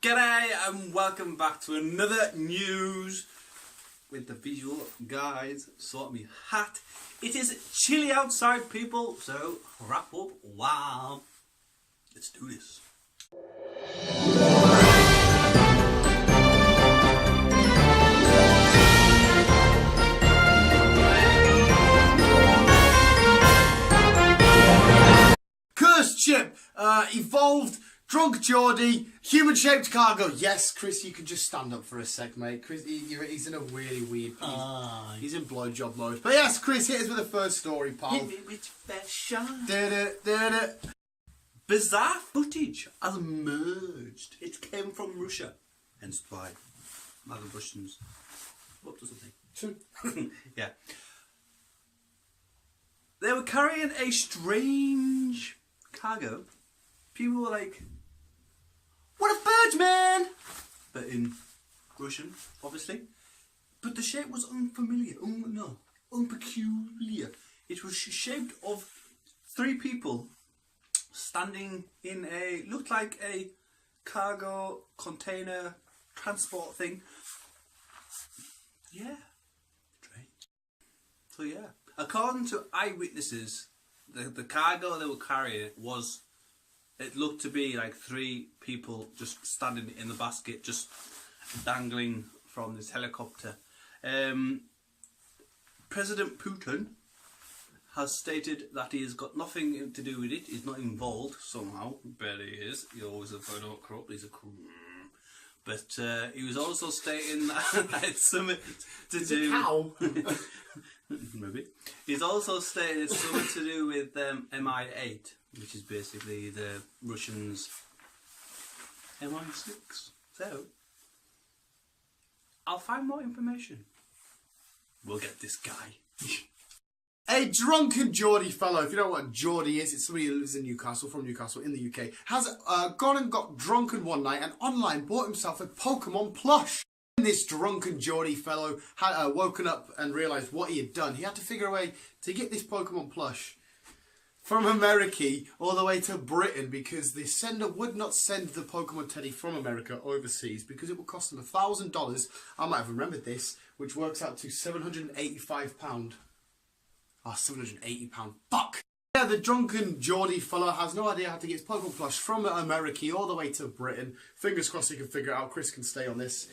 G'day and welcome back to another news with the visual Guyz. Sort me hat. It is chilly outside, people, so wrap up. Wow. Let's do this. Cursed ship, evolved, drunk Geordie, human-shaped cargo. Yes, Chris, you can just stand up for a sec, mate. Chris, he's in a really weird... He's in blowjob mode. But yes, Chris, hit us with the first story, pal. Hit me with fashion. Da-da. Bizarre footage has emerged. It came from Russia. Hence why other Russians up to something. Yeah. They were carrying a strange cargo. People were like, "What a bird, man!" But in Russian, obviously. But the shape was unfamiliar, unpeculiar. It was shaped of three people standing in looked like a cargo container transport thing. Yeah, strange. So yeah, according to eyewitnesses, the cargo they were carrying was. It looked to be like three people just standing in the basket, just dangling from this helicopter. President Putin has stated that he has got nothing to do with it. He's not involved somehow. But he is. He always a photo corrupt. He's a But he was also stating that it's something to do. Cow. Maybe. He's also stated it's something to do with MI8. Which is basically the Russians' MI6. So, I'll find more information. We'll get this guy. A drunken Geordie fellow, if you don't know what a Geordie is, it's somebody who lives in Newcastle, from Newcastle in the UK, has gone and got drunken one night and online bought himself a Pokemon plush. This drunken Geordie fellow had woken up and realised what he had done. He had to figure a way to get this Pokemon plush from America all the way to Britain because the sender would not send the Pokemon teddy from America overseas because it would cost them $1,000. I might have remembered this, which works out to £785. Oh, £780. Fuck! Yeah, the drunken Geordie fella has no idea how to get his Pokemon plush from America all the way to Britain. Fingers crossed he can figure it out. Chris can stay on this.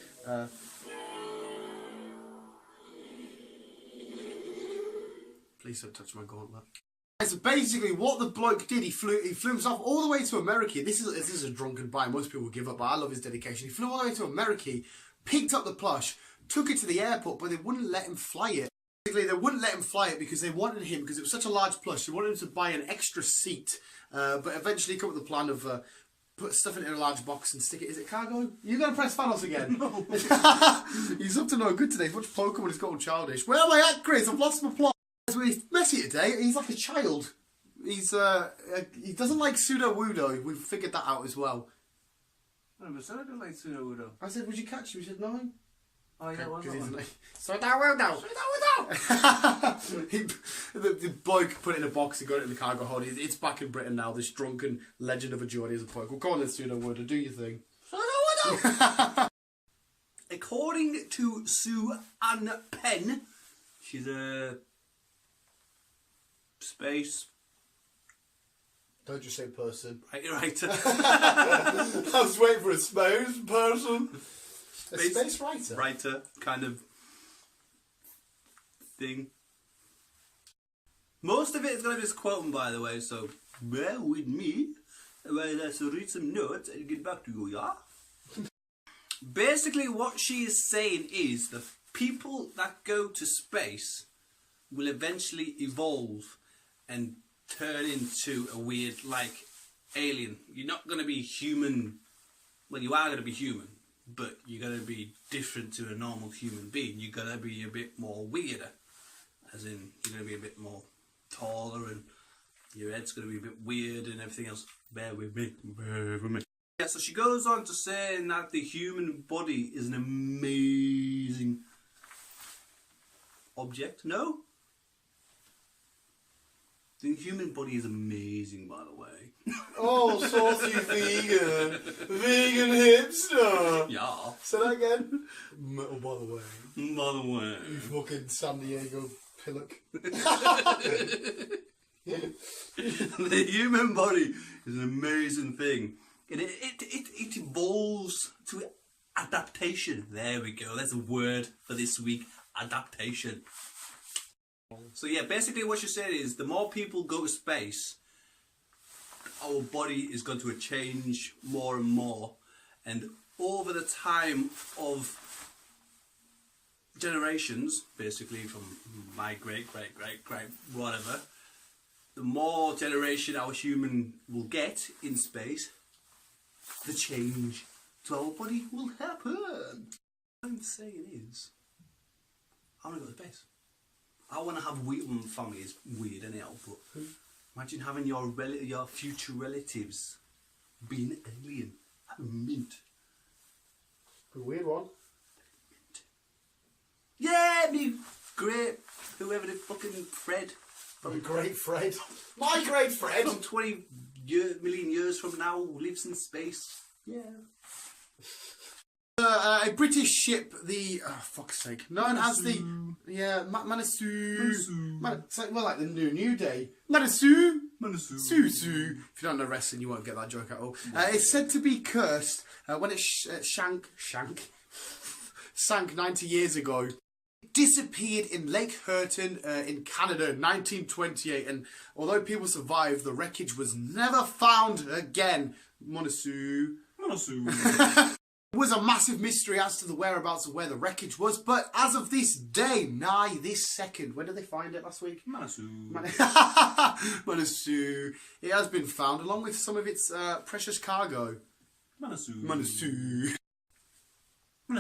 Please don't touch my gauntlet. So basically, what the bloke did, he flew himself all the way to America. This is a drunken buy. Most people would give up, but I love his dedication. He flew all the way to America, picked up the plush, took it to the airport, but they wouldn't let him fly it. Basically, they wouldn't let him fly it because they wanted him, because it was such a large plush, they wanted him to buy an extra seat. But eventually, he came up with the plan of put stuff in a large box and stick it. Is it cargo? You got to press Thanos again. No. He's up to no good today. As much Pokemon has gotten childish. Where am I at, Chris? I've lost my plot. He's messy today. He's like a child. He doesn't like pseudo-wudo. We've figured that out as well. No, but I don't like pseudo-wudo. I said, would you catch him? He said, no. Oh yeah, why not? Like, pseudo-wudo. The bloke put it in a box and got it in the cargo hold. It's back in Britain now. This drunken legend of a Geordie is a bloke. We'll call it pseudo-wudo. Do your thing. Pseudo-wudo. According to Sue Ann Penn, she's a space. Don't just say person. Right. I was waiting for a space person. A space writer? Writer, kind of thing. Most of it is going to be just quoting, by the way, so bear with me while I read some notes and get back to you, yeah? Basically, what she is saying is the people that go to space will eventually evolve and turn into a weird, like, alien. You're not going to be human. Well, you are going to be human, but you're going to be different to a normal human being. You're going to be a bit more weirder. As in, you're going to be a bit more taller and your head's going to be a bit weird and everything else. Bear with me. Yeah, so she goes on to say that the human body is an amazing object. No? The human body is amazing, by the way. Oh, saucy vegan. Vegan fucking hipster. Yeah. Say that again. Metal by the way. By the way. You fucking San Diego pillock. The human body is an amazing thing. It evolves to adaptation. There we go. That's a word for this week. Adaptation. So yeah, basically what you said is the more people go to space, our body is going to change more and more. And over the time of generations, basically from my great whatever, the more generation our human will get in space, the change to our body will happen. What I'm saying is, I want to go to space. I want to have weird family is weird anyhow, but imagine having your future relatives being alien. That'd be mint. A weird one. Yeah, me great. Whoever the fucking Fred. The great Fred. My great Fred. From 20 million years from now lives in space. Yeah. A British ship, the fuck's sake, known as the Manitou. It's like, well, like the New Day. Manitou. Susu. If you don't know wrestling, you won't get that joke at all. It's said to be cursed when it sank 90 years ago. It disappeared in Lake Hurton in Canada in 1928, and although people survived, the wreckage was never found again. Manitou. It was a massive mystery as to the whereabouts of where the wreckage was, but as of this day, this second, when did they find it last week? Manitou. It has been found along with some of its precious cargo. Manitou. The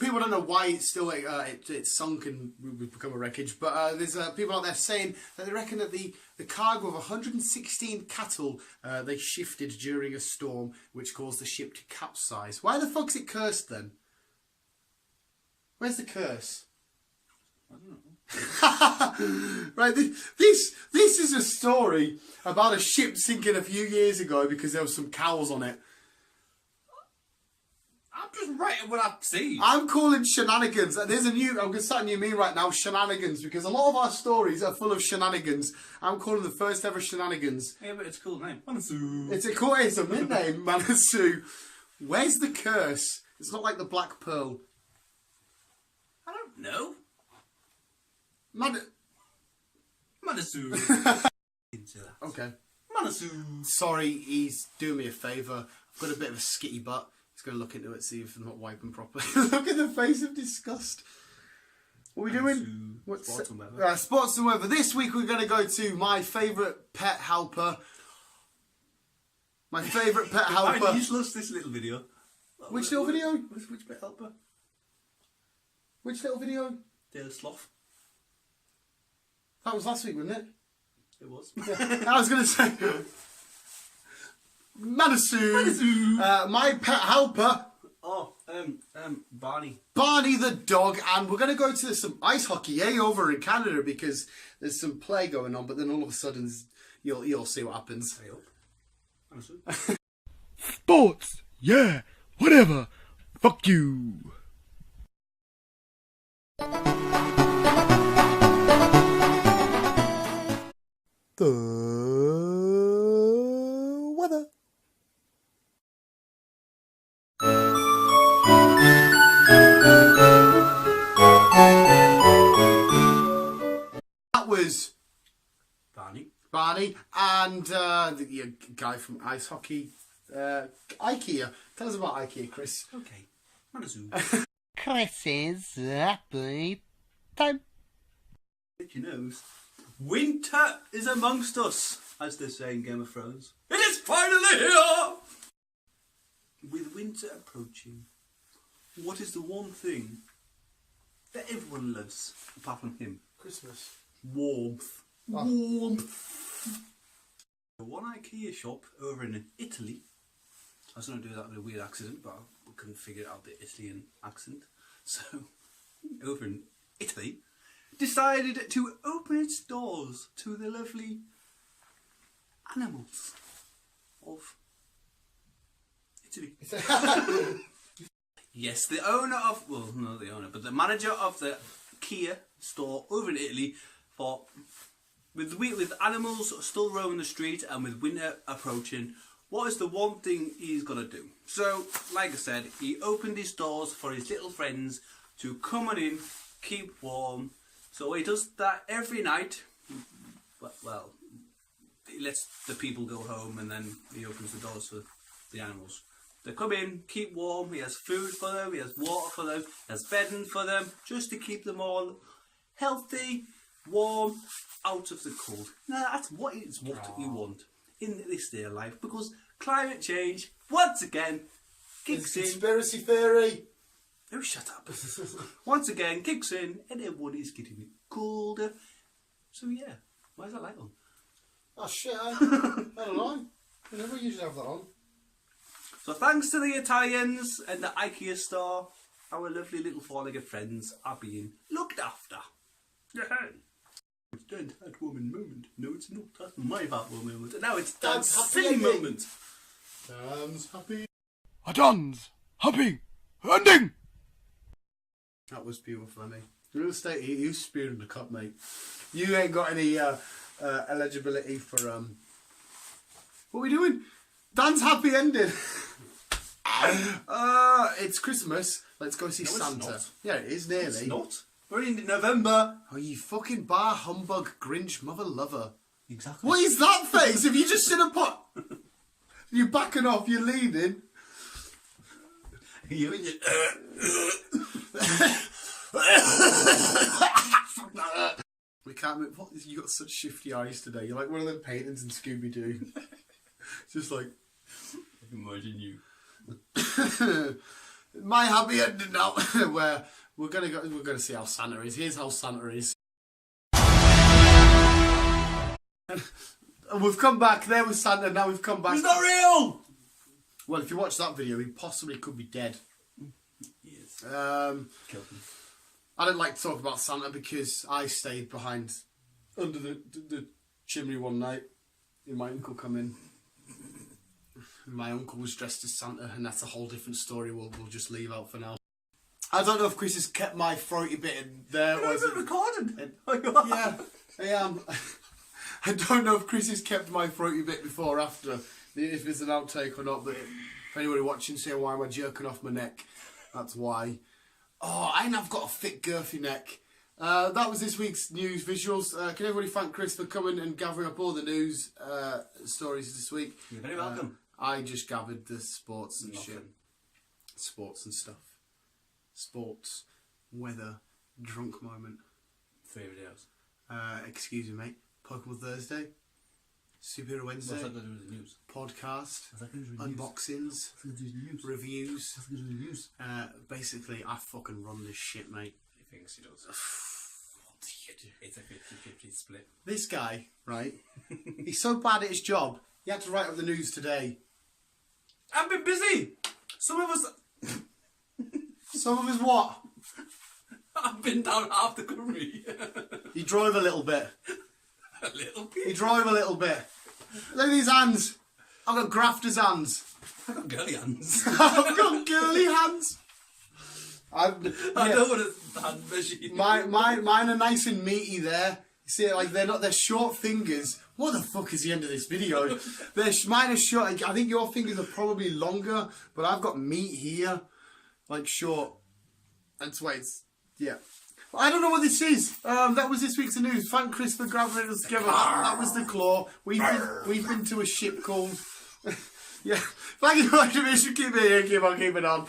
people don't know why it's still it's sunk and would become a wreckage, but there's people out there saying that they reckon that the cargo of 116 cattle they shifted during a storm, which caused the ship to capsize. Why the fuck's it cursed then? Where's the curse? I don't know. Right, this is a story about a ship sinking a few years ago because there was some cows on it. I'm just writing what I've seen. I'm calling shenanigans. I'm going to start a new meme right now, shenanigans, because a lot of our stories are full of shenanigans. I'm calling the first ever shenanigans. Yeah, but it's a cool name. Manitou. It's a mid name, Manitou. Where's the curse? It's not like the Black Pearl. I don't know. Manitou. Okay. Manitou. Sorry, he's doing me a favour. I've got a bit of a skitty butt. He's going to look into it, see if I'm not wiping properly. Look at the face of disgust. What are we doing? Sports and weather. Sports and weather. This week we're going to go to my favourite pet helper. My favourite pet helper. I'm useless, this little video. Which little video? Which pet helper? Which little video? The sloth. That was last week, wasn't it? It was. I was going to say... Manitou. My pet helper. Oh, Barney. Barney the dog, and we're going to go to some ice hockey, over in Canada, because there's some play going on, but then all of a sudden, you'll see what happens. I hope. Sports, yeah, whatever, fuck you. The weather. That was Barney and the guy from ice hockey, IKEA. Tell us about IKEA, Chris. Okay. Manitou. Chris's happy time. Did you know? Winter is amongst us, as they say in Game of Thrones. It is finally here! With winter approaching, what is the one thing that everyone loves, apart from him? Christmas. Warmth. Oh. Warmth. One IKEA shop over in Italy. I was going to do that with a weird accent, but I couldn't figure out the Italian accent. So, over in Italy, decided to open its doors to the lovely animals of Italy. Yes, the owner of, well, not the owner, but the manager of the Kia store over in Italy thought, with animals still roaming the street and with winter approaching, what is the one thing he's going to do? So, like I said, he opened his doors for his little friends to come on in, keep warm. So he does that every night. Well, he lets the people go home and then he opens the doors for the animals. They come in, keep warm, he has food for them, he has water for them, he has bedding for them, just to keep them all healthy, warm, out of the cold. Now that's what you want in this day of life, because climate change, once again, kicks in. Conspiracy theory. Oh, shut up. Once again, kicks in, and everyone is getting colder. So yeah, why is that light on? Oh shit, I don't know. I never usually have that on. So thanks to the Italians and the IKEA store, our lovely little four-legged friends are being looked after. Yeah. It's Dan's Heartwarming moment. No, it's not. That's my heartwarming moment. Now it's Dan's silly moment. Dan's happy. A Dan's happy ending. That was beautiful, mate. Real estate, you spewed in the cup, mate. You ain't got any eligibility for What are we doing? Dan's happy ending. It's Christmas. Let's go see Santa. Not. Yeah, it is nearly. It's not. We're in November. Oh, you fucking bar humbug Grinch mother lover. Exactly. What is that face? Have you just seen a pot? You're backing off, you're leaning. You and your... We can't move. What? You got such shifty eyes today. You're like one of them paintings in Scooby-Doo. Just like... I can imagine you. My happy ending now. Where we're gonna see how Santa is. Here's how Santa is. And we've come back. There was Santa. Now we've come back. He's not real. Well, if you watch that video, he possibly could be dead. Yes. Killed him. I don't like to talk about Santa because I stayed behind under the chimney one night. And my uncle come in. My uncle was dressed as Santa, and that's a whole different story. We'll just leave out for now. I don't know if Chris has kept my throaty bit in there. Or is it recorded? Yeah, I am. I don't know if Chris has kept my throaty bit before or after, if it's an outtake or not, but if anybody watching saying why am I jerking off my neck, that's why. Oh, and I've got a thick, girthy neck. That was this week's news visuals. Can everybody thank Chris for coming and gathering up all the news stories this week? You're very welcome. I just gathered the sports and Nothing. shit. Sports and stuff. Sports, weather, drunk moment. 3 videos. Excuse me, mate. Pokemon Thursday. Superhero Wednesday. What's that got to do with the news? Podcast. What's that got to do with the Unboxings. news? What's that got to do with the news? Reviews. What's that got to do with the news? Basically, I fucking run this shit, mate. He thinks he does. What do you do? It's a 50-50 split. This guy, right? He's so bad at his job, he had to write up the news today. I've been busy. Some of us... Some of us what? I've been down half the country. He drove a little bit. A little bit. He drove a little bit. Look at these hands. I've got grafter's hands. I've got girly hands. I've got girly hands. I don't want a hand machine. Mine are nice and meaty there. You see, like they're short fingers. What the fuck is the end of this video? Mine are short. I think your fingers are probably longer, but I've got meat here, like short. That's why it's yeah. I don't know what this is. That was this week's news. Thank Chris for gathering us together. That was the claw. We've been to a ship called yeah. Thank you for watching. Keep it here. Keep on keeping on.